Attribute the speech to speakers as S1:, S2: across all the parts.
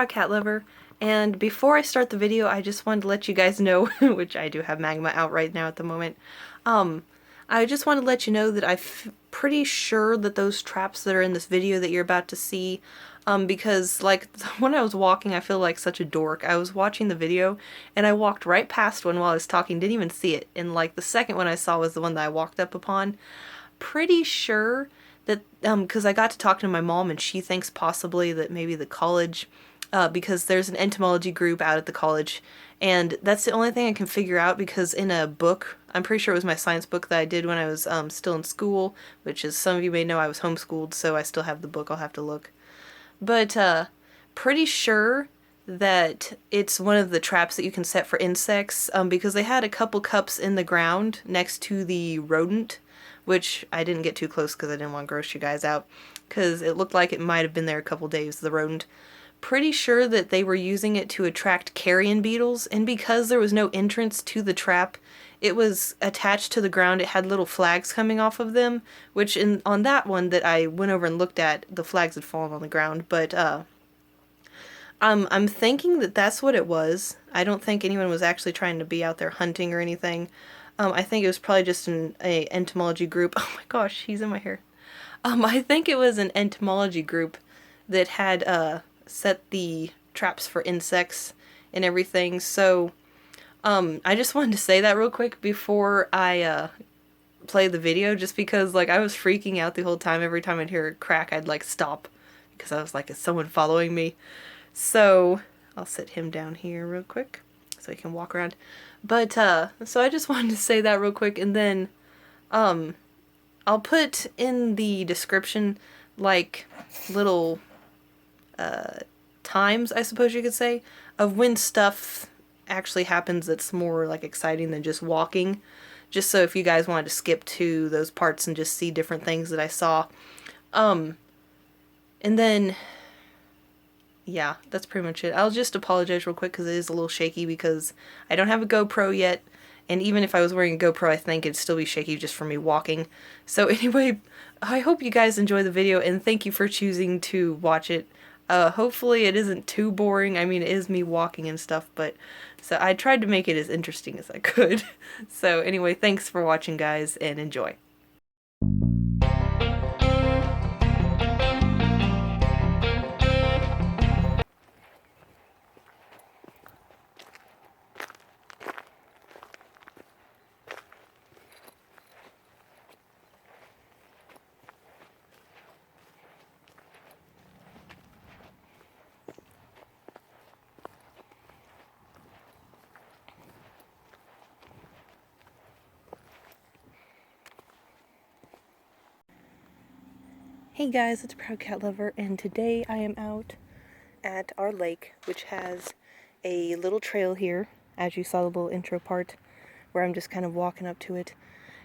S1: Proud Cat Lover, and before I start the video, I just wanted to let you guys know, which I do have magma out right now at the moment, I just wanted to let you know that I'm pretty sure that those traps that are in this video that you're about to see, because like when I was walking, I feel like such a dork. I was watching the video and I walked right past one while I was talking, didn't even see it, and like the second one I saw was the one that I walked up upon. Pretty sure that, because I got to talk to my mom and she thinks possibly that maybe the college, because there's an entomology group out at the college, and that's the only thing I can figure out, because in a book, I'm pretty sure it was my science book that I did when I was still in school, which is, some of you may know, I was homeschooled, so I still have the book. I'll have to look. But pretty sure that it's one of the traps that you can set for insects, because they had a couple cups in the ground next to the rodent, which I didn't get too close because I didn't want to gross you guys out, because it looked like it might have been there a couple days, the rodent. Pretty sure that they were using it to attract carrion beetles, and because there was no entrance to the trap, it was attached to the ground. It had little flags coming off of them, which on that one that I went over and looked at, the flags had fallen on the ground, but I'm thinking that that's what it was. I don't think anyone was actually trying to be out there hunting or anything. I think it was probably just a entomology group. Oh my gosh, he's in my hair. I think it was an entomology group that had set the traps for insects and everything. So I just wanted to say that real quick before I play the video, just because like I was freaking out the whole time. Every time I'd hear a crack, I'd like stop because I was like, is someone following me? So I'll sit him down here real quick so he can walk around. But so I just wanted to say that real quick, and then I'll put in the description like little times, I suppose you could say, of when stuff actually happens that's more like exciting than just walking, just so if you guys wanted to skip to those parts and just see different things that I saw. And then yeah, that's pretty much it. I'll just apologize real quick because it is a little shaky because I don't have a GoPro yet, and even if I was wearing a GoPro, I think it'd still be shaky just for me walking. So anyway, I hope you guys enjoy the video, and thank you for choosing to watch it. Hopefully it isn't too boring. I mean, it is me walking and stuff, but so I tried to make it as interesting as I could. So anyway, thanks for watching, guys, and enjoy. Hey guys, it's Proud Cat Lover, and today I am out at our lake, which has a little trail here, as you saw the little intro part, where I'm just kind of walking up to it.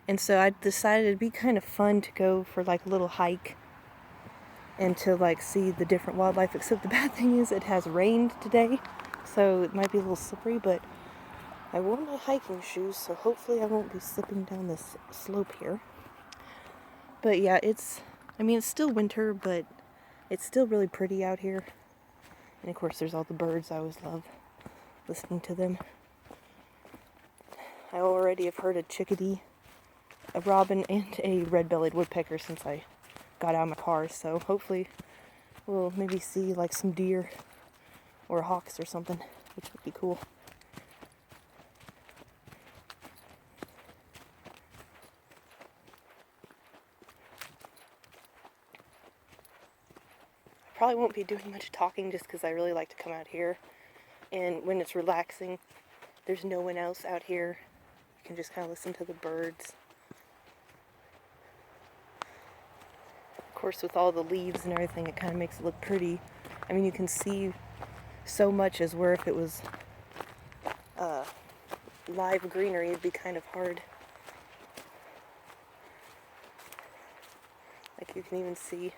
S1: And so I decided it'd be kind of fun to go for like a little hike and to like see the different wildlife, except the bad thing is it has rained today, so it might be a little slippery, but I wore my hiking shoes, so hopefully I won't be slipping down this slope here. But yeah, I mean, it's still winter, but it's still really pretty out here. And of course, there's all the birds. I always love listening to them. I already have heard a chickadee, a robin, and a red-bellied woodpecker since I got out of my car. So hopefully we'll maybe see like some deer or hawks or something, which would be cool. Probably won't be doing much talking just because I really like to come out here, and when it's relaxing, there's no one else out here. You can just kind of listen to the birds. Of course, with all the leaves and everything, it kind of makes it look pretty. I mean, you can see so much, as where if it was live greenery, it'd be kind of hard. Like, you can even see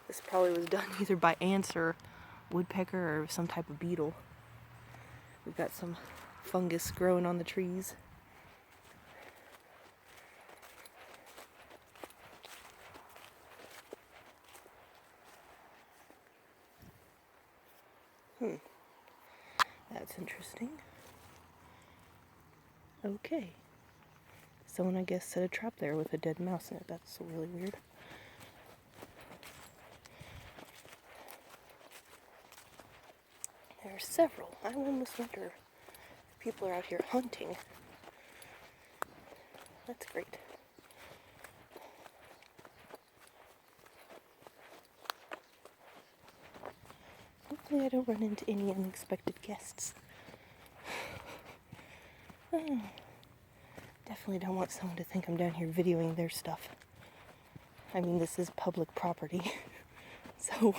S1: this probably was done either by ants or woodpecker or some type of beetle. We've got some fungus growing on the trees. I That's interesting. Okay. Someone, I guess, set a trap there with a dead mouse in it. That's really weird. There are several. I almost wonder if people are out here hunting. That's great. Hopefully I don't run into any unexpected guests. Definitely don't want someone to think I'm down here videoing their stuff. I mean, this is public property, so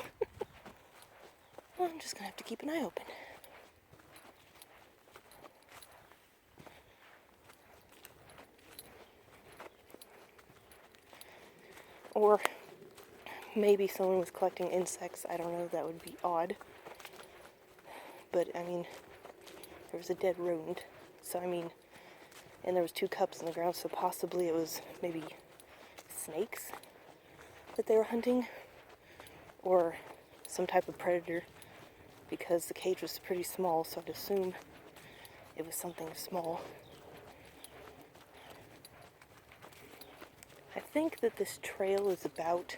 S1: I'm just gonna have to keep an eye open. Or maybe someone was collecting insects. I don't know, that would be odd. But, I mean, there was a dead rodent. So, I mean, and there was 2 cups in the ground, so possibly it was maybe snakes that they were hunting. Or some type of predator, because the cage was pretty small, so I'd assume it was something small. I think that this trail is about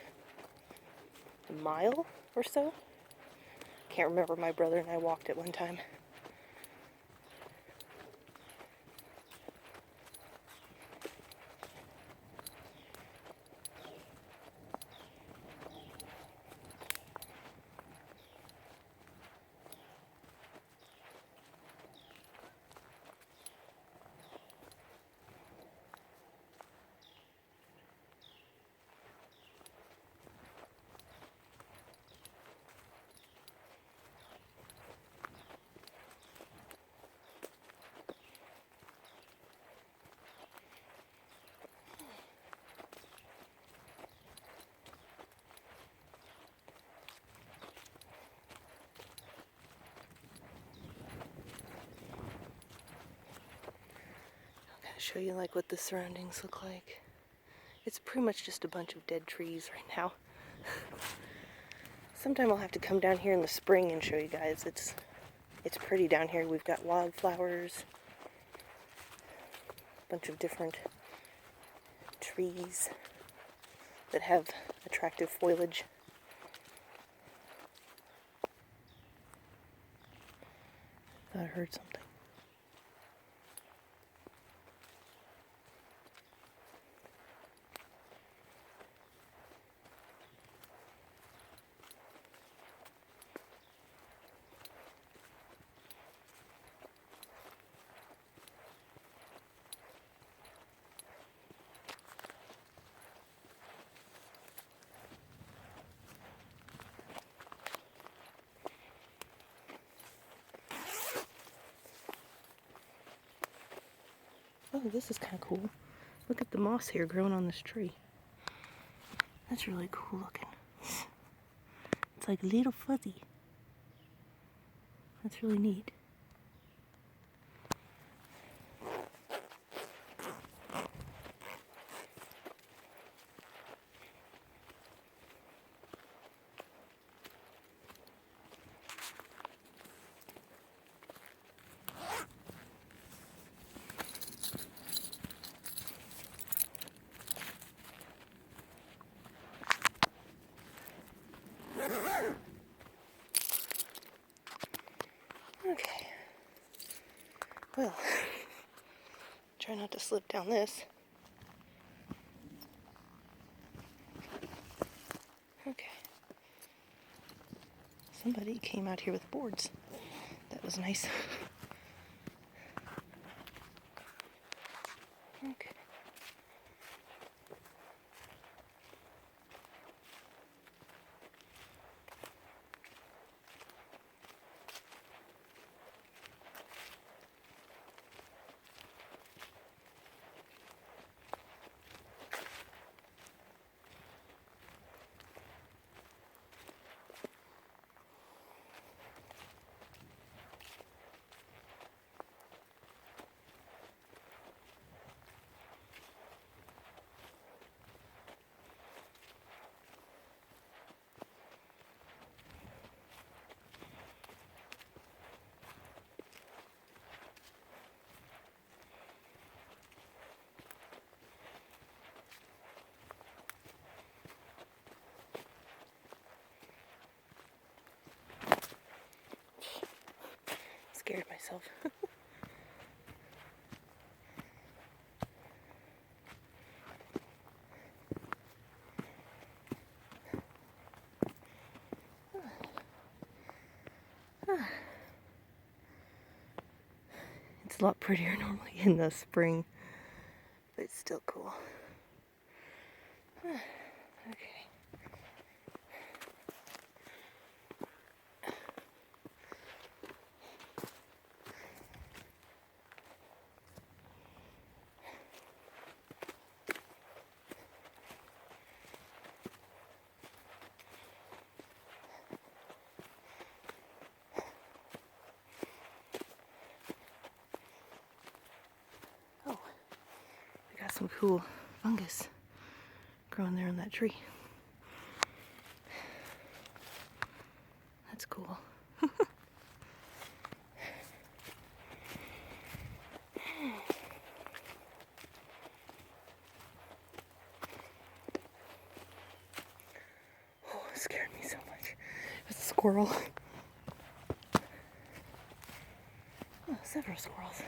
S1: a mile or so. Can't remember, my brother and I walked it one time. Show you like what the surroundings look like. It's pretty much just a bunch of dead trees right now. Sometime I'll have to come down here in the spring and show you guys. It's pretty down here. We've got wildflowers, a bunch of different trees that have attractive foliage. Thought I heard something. Oh, this is kind of cool. Look at the moss here growing on this tree. That's really cool looking. It's like a little fuzzy. That's really neat. Okay. Well, try not to slip down this. Okay. Somebody came out here with boards. That was nice. Okay. of. It's a lot prettier normally in the spring, but it's still cool. Okay. Oh, we got some cool fungus growing there on that tree. That's cool. Oh, it scared me so much. It was a squirrel. Oh, several squirrels.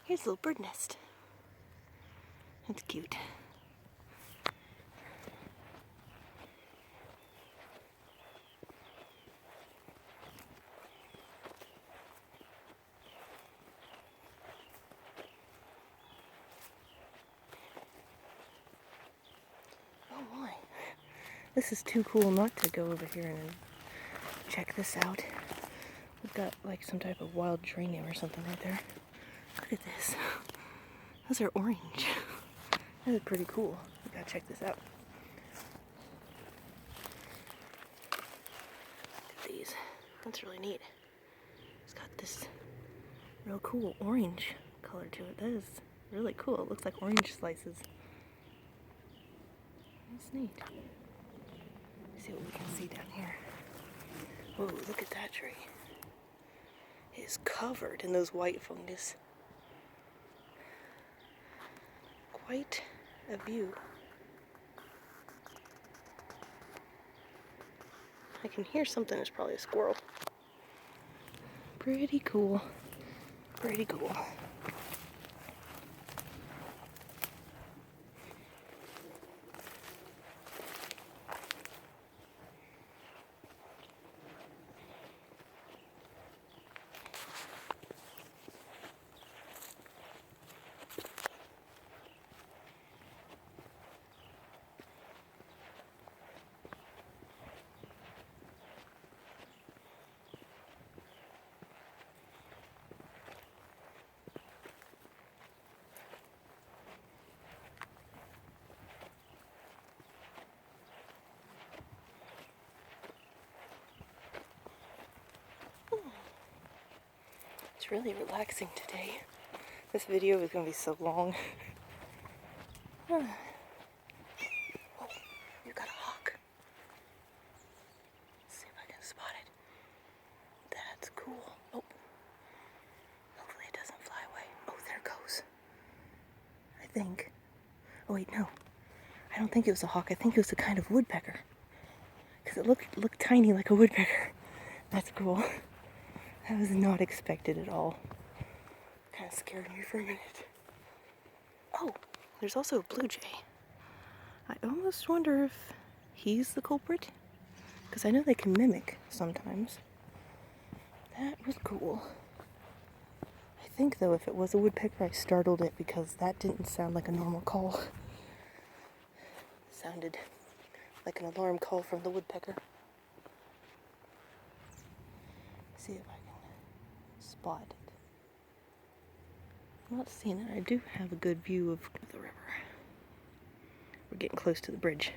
S1: Here's a little bird nest. It's cute. Oh my. This is too cool not to go over here and check this out. We've got like some type of wild geranium or something right there. Look at this. Those are orange. That is pretty cool. We gotta check this out. Look at these. That's really neat. It's got this real cool orange color to it. That is really cool. It looks like orange slices. That's neat. Let's see what we can see down here. Whoa, look at that tree. It is covered in those white fungus. Quite a view. I can hear something. It's probably a squirrel. Pretty cool. Pretty cool. It's really relaxing today. This video is going to be so long. think. Oh wait, no. I don't think it was a hawk. I think it was a kind of woodpecker. Because it looked tiny like a woodpecker. That's cool. That was not expected at all. Kind of scared me for a minute. Oh, there's also a blue jay. I almost wonder if he's the culprit. Because I know they can mimic sometimes. That was cool. I think though if it was a woodpecker I startled it because that didn't sound like a normal call. It sounded like an alarm call from the woodpecker. See if I can spot it. I'm not seeing it. I do have a good view of the river. We're getting close to the bridge.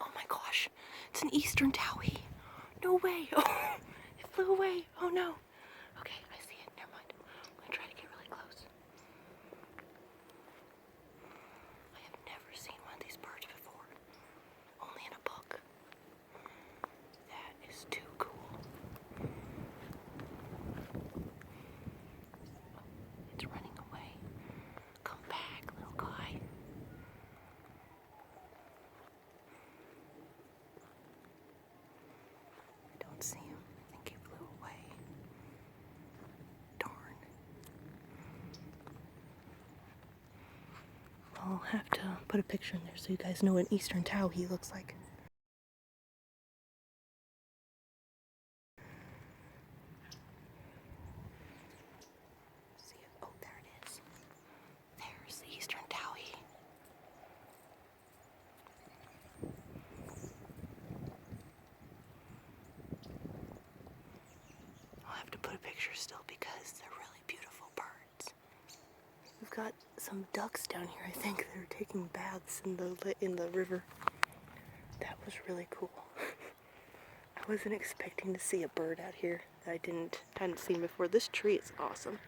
S1: Oh my gosh, it's an eastern Towhee. No way. Oh, it flew away. Oh no. Okay, I see it. Never mind. I'm gonna try to get really close. I have never seen one of these birds before. Only in a book. That is too cool. It's running away. Come back, little guy. I don't see him. I think he flew away. Darn. I'll have to put a picture in there so you guys know what an eastern Towhee looks like. See it? Oh, there it is. There's the eastern Towhee. I'll have to put a picture still because they're really beautiful birds. We've got some ducks down here, I think. They're taking baths in the river. That was really cool. I wasn't expecting to see a bird out here that I hadn't seen before. This tree is awesome.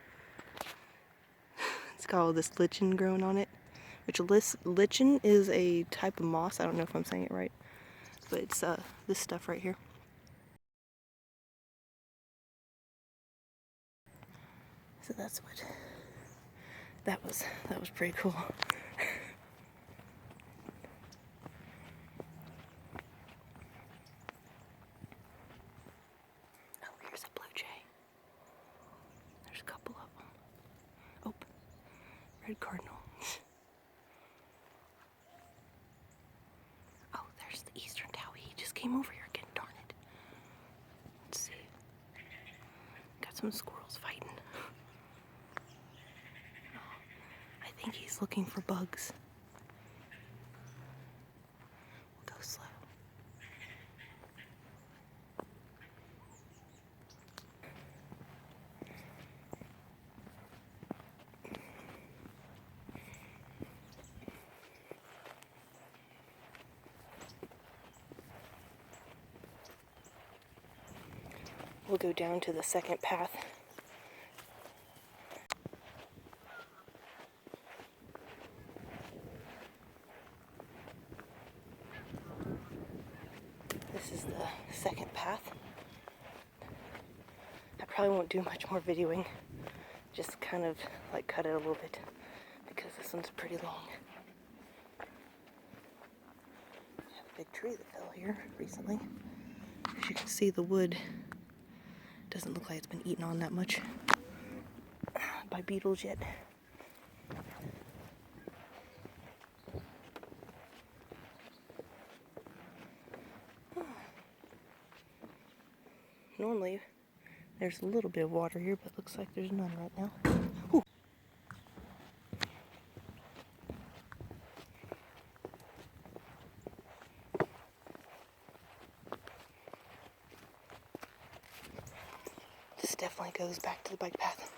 S1: It's got all this lichen growing on it. Which lichen is a type of moss. I don't know if I'm saying it right. But it's this stuff right here. So that's what that was pretty cool. Oh, here's a blue jay. There's a couple of them. Oh, red cardinal. Oh, there's the eastern Towhee. He just came over here again, darn it. Let's see. Got some squirrels fighting. I think he's looking for bugs. We'll go slow. We'll go down to the second path. This is the second path. I probably won't do much more videoing. Just kind of like cut it a little bit because this one's pretty long. We have a big tree that fell here recently. As you can see, the wood doesn't look like it's been eaten on that much by beetles yet. Normally there's a little bit of water here, but it looks like there's none right now. Ooh. This definitely goes back to the bike path.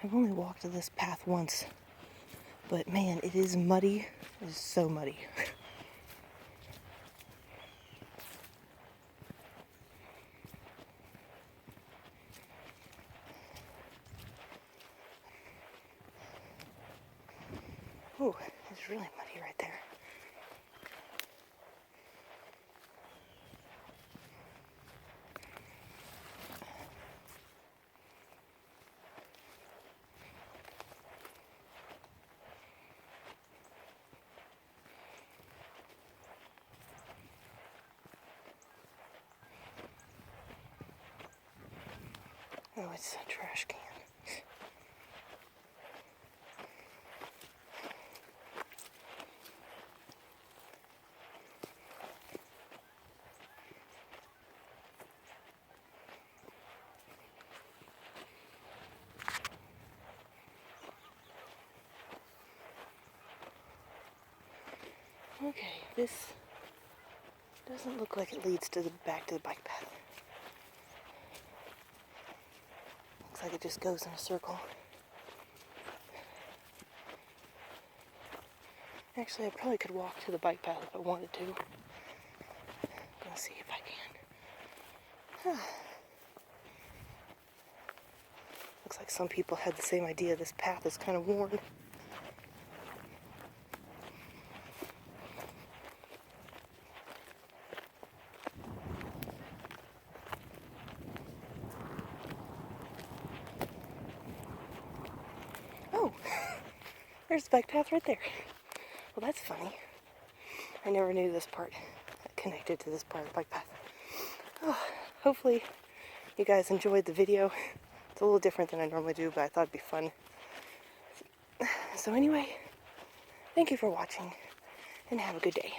S1: I've only walked this path once, but man, it is muddy. It is so muddy. Ooh, it's really muddy right there. Oh, it's a trash can. Okay, this doesn't look like it leads to the back to the bike path. Looks like it just goes in a circle. Actually, I probably could walk to the bike path if I wanted to. I'm gonna see if I can. Looks like some people had the same idea. This path is kind of worn. Oh, there's the bike path right there. Well, that's funny. I never knew this part connected to this part of the bike path. Oh, hopefully you guys enjoyed the video. It's a little different than I normally do, but I thought it'd be fun. So anyway, thank you for watching, and have a good day.